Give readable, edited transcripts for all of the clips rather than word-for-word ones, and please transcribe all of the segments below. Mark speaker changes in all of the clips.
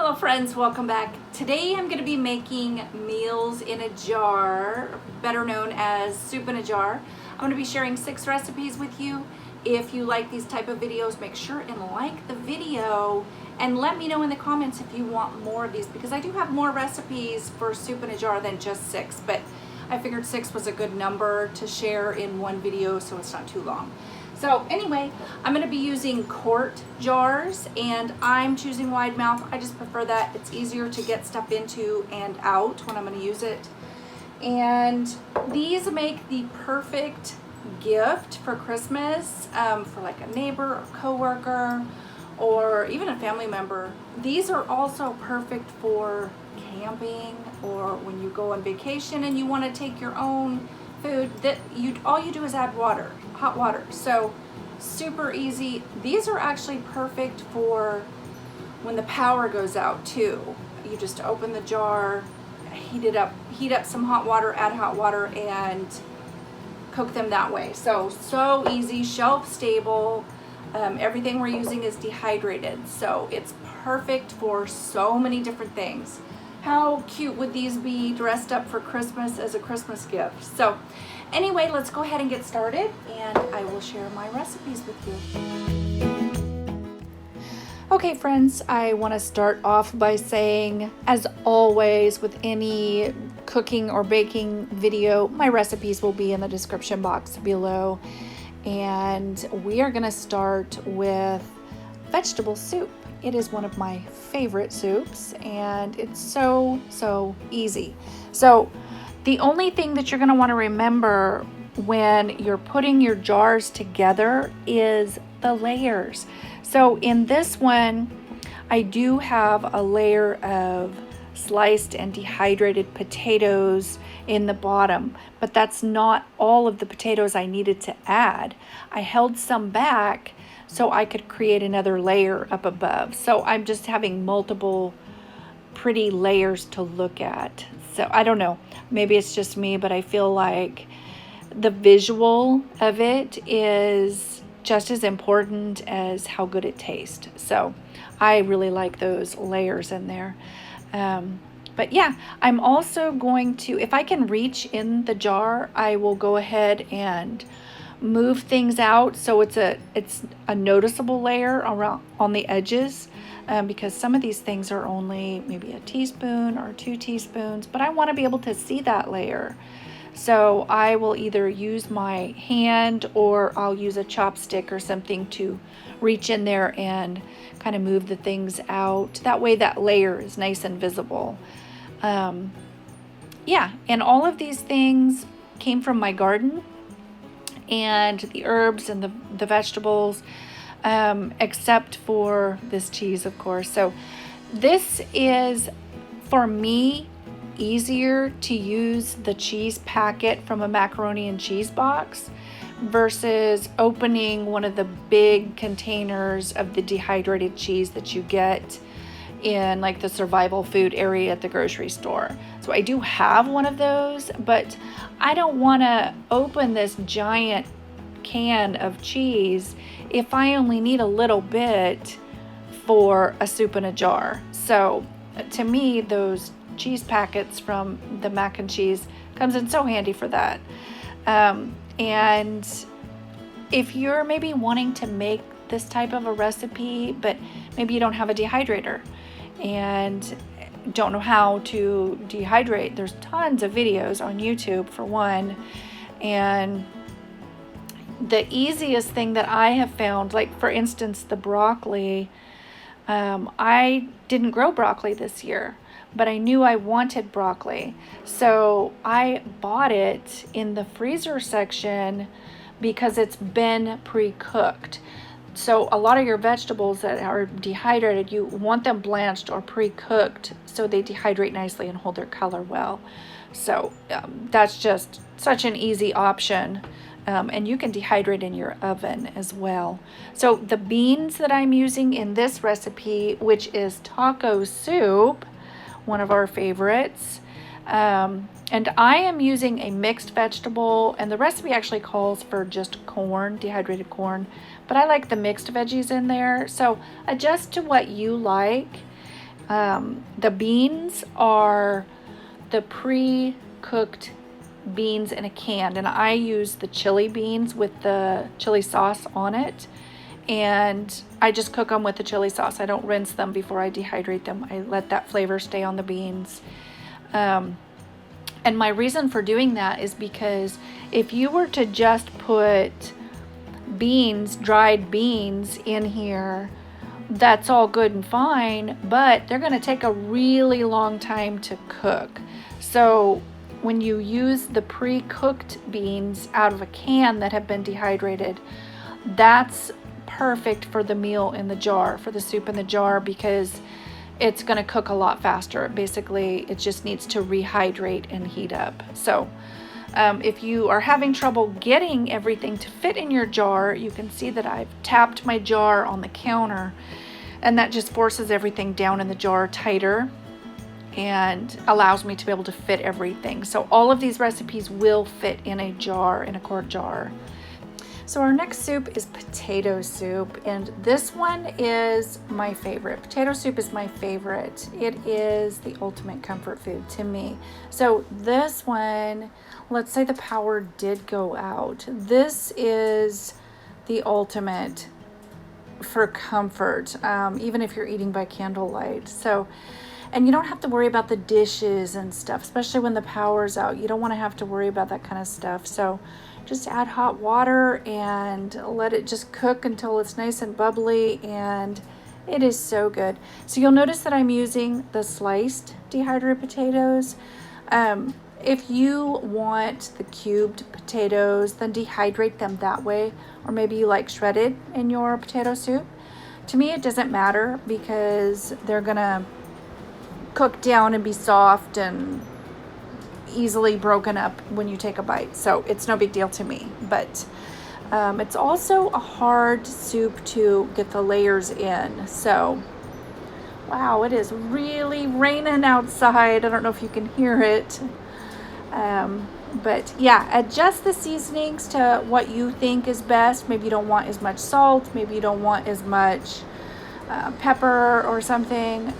Speaker 1: Hello friends, welcome back. Today I'm going to be making meals in a jar, better known as soup in a jar. I'm going to be sharing 6 recipes with you. If you like these type of videos, make sure and like the video and let me know in the comments if you want more of these, because I do have more recipes for soup in a jar than just 6, but I figured 6 was a good number to share in one video so it's not too long. So anyway, I'm going to be using quart jars, and I'm choosing wide mouth. I just prefer that. It's easier to get stuff into and out when I'm going to use it. And these make the perfect gift for Christmas, for like a neighbor or coworker or even a family member. These are also perfect for camping or when you go on vacation and you want to take your own food. That all you do is add water, hot water. So super easy. These are actually perfect for when the power goes out too. You just open the jar, heat up some hot water, add hot water, and cook them that way. So easy, shelf stable. Everything we're using is dehydrated, so it's perfect for so many different things. How cute would these be dressed up for Christmas as a Christmas gift? So anyway, let's go ahead and get started, and I will share my recipes with you. Okay friends, I want to start off by saying, as always with any cooking or baking video, my recipes will be in the description box below. And we are going to start with vegetable soup. It is one of my favorite soups, and it's so easy. So the only thing that you're going to want to remember when you're putting your jars together is the layers. So in this one, I do have a layer of sliced and dehydrated potatoes in the bottom, but that's not all of the potatoes I needed to add. I held some back so I could create another layer up above. So I'm just having multiple pretty layers to look at. So I don't know, maybe it's just me, but I feel like the visual of it is just as important as how good it tastes. So I really like those layers in there. But yeah, I'm also going to, if I can reach in the jar, I will go ahead and move things out so it's a noticeable layer around on the edges, because some of these things are only maybe a teaspoon or 2 teaspoons, but I want to be able to see that layer. So I will either use my hand or I'll use a chopstick or something to reach in there and kind of move the things out. That way that layer is nice and visible. Yeah, and all of these things came from my garden, and the herbs and the vegetables, except for this cheese, of course. So this is, for me, easier to use the cheese packet from a macaroni and cheese box versus opening one of the big containers of the dehydrated cheese that you get in like the survival food area at the grocery store. So I do have one of those, but I don't want to open this giant can of cheese if I only need a little bit for a soup in a jar. So to me, those cheese packets from the mac and cheese comes in so handy for that. And if you're maybe wanting to make this type of a recipe, but maybe you don't have a dehydrator and don't know how to dehydrate, there's tons of videos on YouTube for one. And the easiest thing that I have found, like for instance, the broccoli, I didn't grow broccoli this year, but I knew I wanted broccoli. So I bought it in the freezer section because it's been pre-cooked. So a lot of your vegetables that are dehydrated, you want them blanched or pre-cooked so they dehydrate nicely and hold their color well. So that's just such an easy option. And you can dehydrate in your oven as well. So the beans that I'm using in this recipe, which is taco soup, one of our favorites, and I am using a mixed vegetable, and the recipe actually calls for just corn, dehydrated corn, but I like the mixed veggies in there. So adjust to what you like. The beans are the pre-cooked beans in a can, and I use the chili beans with the chili sauce on it, and I just cook them with the chili sauce. I don't rinse them before I dehydrate them. I let that flavor stay on the beans. And my reason for doing that is because if you were to just put beans, dried beans in here, that's all good and fine, but they're going to take a really long time to cook. So when you use the pre-cooked beans out of a can that have been dehydrated, that's perfect for the meal in the jar, for the soup in the jar, because it's going to cook a lot faster. Basically, it just needs to rehydrate and heat up. So if you are having trouble getting everything to fit in your jar, you can see that I've tapped my jar on the counter, and that just forces everything down in the jar tighter and allows me to be able to fit everything. So all of these recipes will fit in a jar, in a quart jar. So our next soup is potato soup, and this one is my favorite. Potato soup is my favorite. It is the ultimate comfort food to me. So this one, let's say the power did go out. This is the ultimate for comfort, even if you're eating by candlelight. So, and you don't have to worry about the dishes and stuff, especially when the power's out. You don't want to have to worry about that kind of stuff. So just add hot water and let it just cook until it's nice and bubbly, and it is so good. So you'll notice that I'm using the sliced dehydrated potatoes. If you want the cubed potatoes, then dehydrate them that way, or maybe you like shredded in your potato soup. To me, it doesn't matter because they're gonna cook down and be soft and easily broken up when you take a bite, so it's no big deal to me. But it's also a hard soup to get the layers in. So wow, it is really raining outside. I don't know if you can hear it. But yeah, adjust the seasonings to what you think is best. Maybe you don't want as much salt, maybe you don't want as much pepper or something.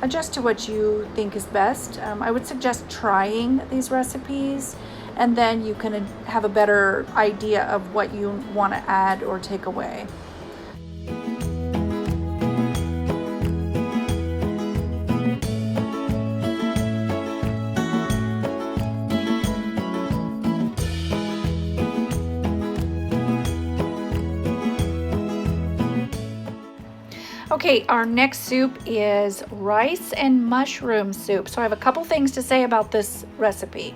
Speaker 1: Adjust to what you think is best. I would suggest trying these recipes, and then you can have a better idea of what you want to add or take away. Okay, our next soup is rice and mushroom soup. So I have a couple things to say about this recipe.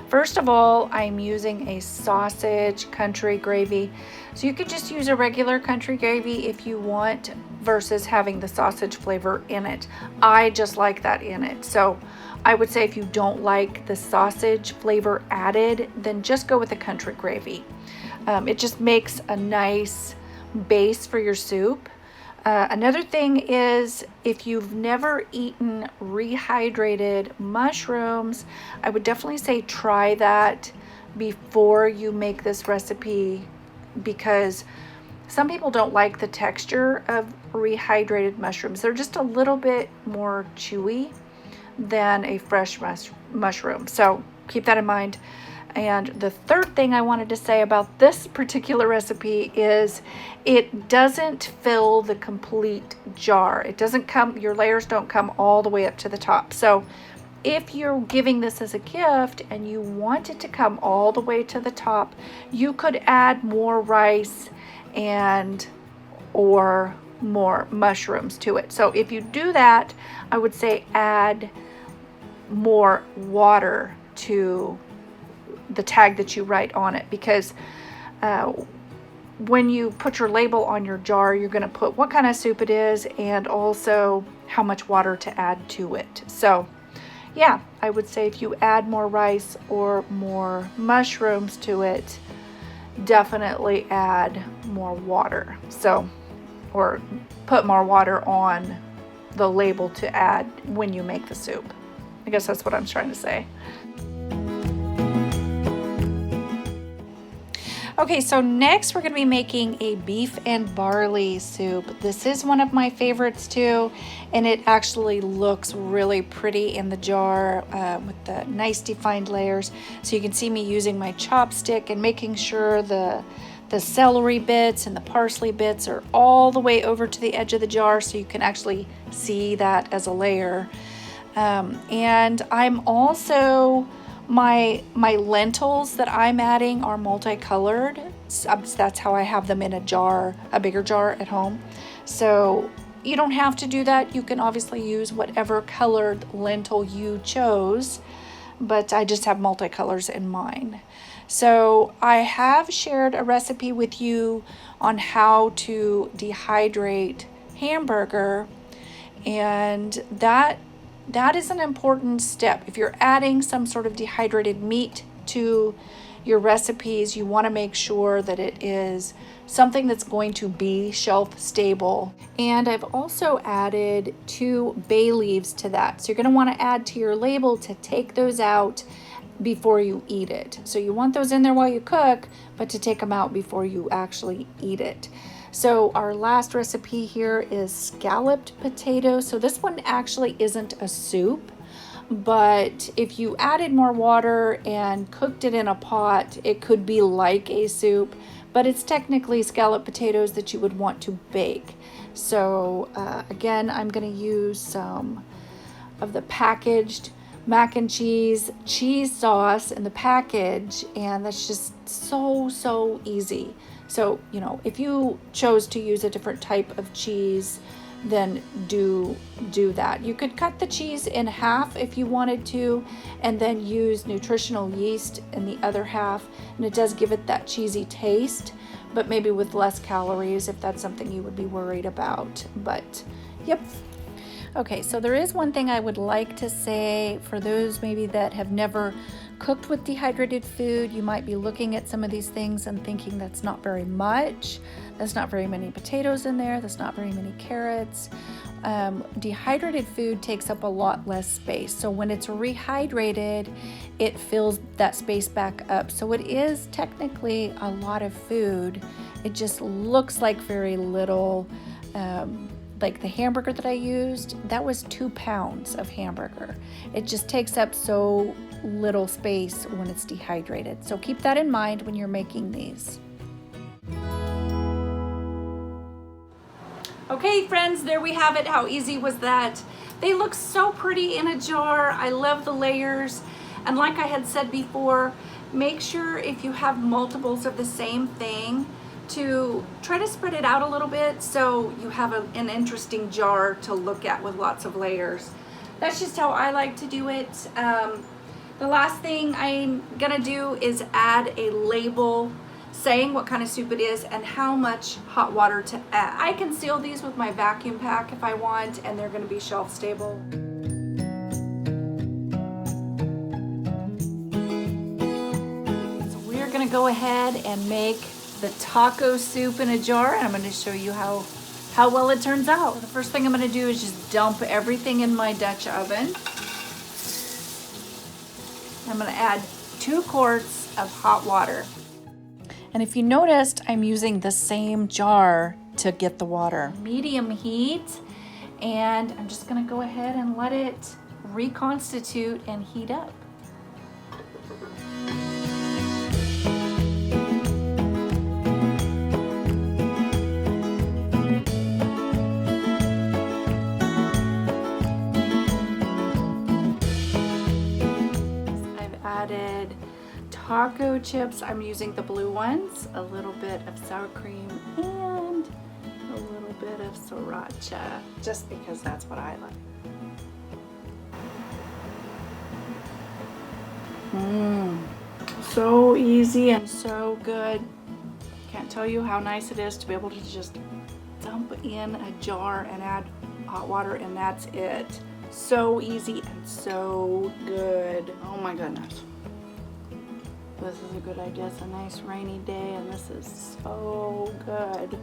Speaker 1: First of all, I'm using a sausage country gravy. So you could just use a regular country gravy if you want, versus having the sausage flavor in it. I just like that in it. So I would say if you don't like the sausage flavor added, then just go with the country gravy. It just makes a nice base for your soup. Another thing is, if you've never eaten rehydrated mushrooms, I would definitely say try that before you make this recipe, because some people don't like the texture of rehydrated mushrooms. They're just a little bit more chewy than a fresh mushroom. So keep that in mind. And the third thing I wanted to say about this particular recipe is it doesn't fill the complete jar. It doesn't come, your layers don't come all the way up to the top. So if you're giving this as a gift and you want it to come all the way to the top, you could add more rice and or more mushrooms to it. So if you do that, I would say add more water to the tag that you write on it, because when you put your label on your jar, you're going to put what kind of soup it is and also how much water to add to it. So yeah, I would say if you add more rice or more mushrooms to it, definitely add more water. So, or put more water on the label to add when you make the soup. I guess that's what I'm trying to say. Okay, so next we're going to be making a beef and barley soup. This is one of my favorites too, and it actually looks really pretty in the jar with the nice defined layers. So you can see me using my chopstick and making sure the celery bits and the parsley bits are all the way over to the edge of the jar so you can actually see that as a layer. And I'm also, my lentils that I'm adding are multicolored. So that's how I have them in a jar, a bigger jar at home. So you don't have to do that. You can obviously use whatever colored lentil you chose, but I just have multicolors in mine. So I have shared a recipe with you on how to dehydrate hamburger, and that is an important step. If you're adding some sort of dehydrated meat to your recipes, you want to make sure that it is something that's going to be shelf stable. And I've also added 2 bay leaves to that. So you're going to want to add to your label to take those out before you eat it. So you want those in there while you cook, but to take them out before you actually eat it. So our last recipe here is scalloped potatoes. So this one actually isn't a soup, but if you added more water and cooked it in a pot, it could be like a soup, but it's technically scalloped potatoes that you would want to bake. So again, I'm going to use some of the packaged mac and cheese sauce in the package, and that's just so easy. So, you know, if you chose to use a different type of cheese, then do that. You could cut the cheese in half if you wanted to, and then use nutritional yeast in the other half, and it does give it that cheesy taste, but maybe with less calories if that's something you would be worried about. But yep. Okay, so there is one thing I would like to say for those maybe that have never cooked with dehydrated food. You might be looking at some of these things and thinking that's not very much. That's not very many potatoes in there. That's not very many carrots. Dehydrated food takes up a lot less space. So when it's rehydrated, it fills that space back up. So it is technically a lot of food. It just looks like very little. Like the hamburger that I used, that was 2 pounds of hamburger. It just takes up so little space when it's dehydrated. So keep that in mind when you're making these. Okay, friends, there we have it. How easy was that? They look so pretty in a jar. I love the layers. And like I had said before, make sure if you have multiples of the same thing, to try to spread it out a little bit so you have an interesting jar to look at with lots of layers. That's just how I like to do it. The last thing I'm gonna do is add a label saying what kind of soup it is and how much hot water to add. I can seal these with my vacuum pack if I want, and they're gonna be shelf stable. So we're gonna go ahead and make the taco soup in a jar, and I'm going to show you how well it turns out. The first thing I'm going to do is just dump everything in my Dutch oven. I'm going to add 2 quarts of hot water. And if you noticed, I'm using the same jar to get the water. Medium heat, and I'm just going to go ahead and let it reconstitute and heat up. Added taco chips. I'm using the blue ones, a little bit of sour cream, and a little bit of sriracha, just because that's what I like. So easy and so good. Can't tell you how nice it is to be able to just dump in a jar and add hot water, and that's it. So easy and so good. Oh my goodness. This is a good idea. It's a nice rainy day, and this is so good.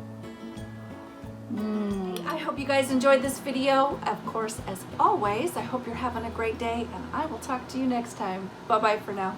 Speaker 1: I hope you guys enjoyed this video. Of course, as always, I hope you're having a great day, and I will talk to you next time. Bye-bye for now.